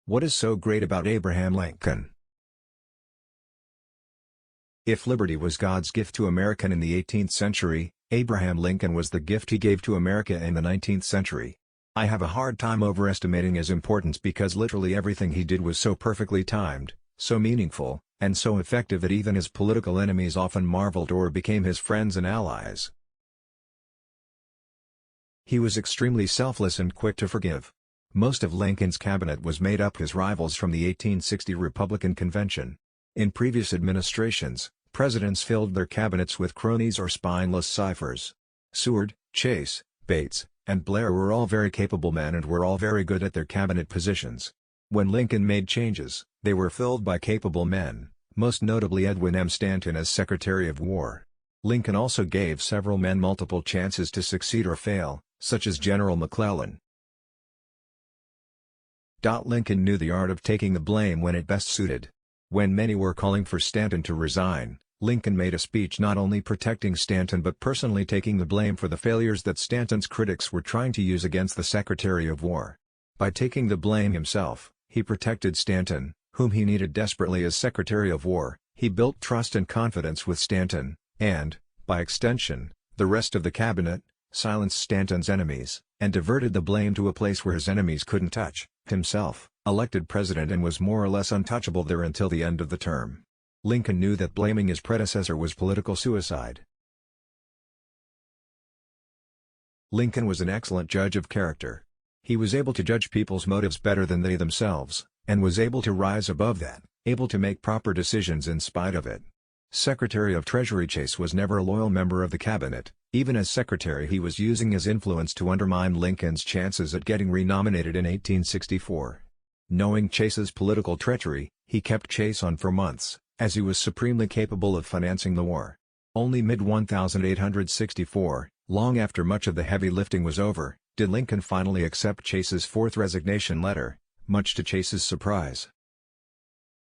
What is so great about Abraham Lincoln? If liberty was God's gift to America in the 18th century, Abraham Lincoln was the gift he gave to America in the 19th century. I have a hard time overestimating his importance because literally everything he did was so perfectly timed, so meaningful, and so effective that even his political enemies often marveled or became his friends and allies. He was extremely selfless and quick to forgive. Most of Lincoln's cabinet was made up his rivals from the 1860 Republican Convention. In previous administrations, presidents filled their cabinets with cronies or spineless ciphers. Seward, Chase, Bates, and Blair were all very capable men and were all very good at their cabinet positions. When Lincoln made changes, they were filled by capable men, most notably Edwin M. Stanton as Secretary of War. Lincoln also gave several men multiple chances to succeed or fail, such as General McClellan. Lincoln knew the art of taking the blame when it best suited. When many were calling for Stanton to resign, Lincoln made a speech not only protecting Stanton but personally taking the blame for the failures that Stanton's critics were trying to use against the Secretary of War. By taking the blame himself, he protected Stanton, whom he needed desperately as Secretary of War. He built trust and confidence with Stanton, and, by extension, the rest of the cabinet, silenced Stanton's enemies, and diverted the blame to a place where his enemies couldn't touch. Himself, elected president and was more or less untouchable there until the end of the term. Lincoln knew that blaming his predecessor was political suicide. Lincoln was an excellent judge of character. He was able to judge people's motives better than they themselves, and was able to rise above that, able to make proper decisions in spite of it. Secretary of Treasury Chase was never a loyal member of the cabinet. Even as secretary he was using his influence to undermine Lincoln's chances at getting renominated in 1864. Knowing Chase's political treachery, he kept Chase on for months, as he was supremely capable of financing the war. Only mid-1864, long after much of the heavy lifting was over, did Lincoln finally accept Chase's fourth resignation letter, much to Chase's surprise.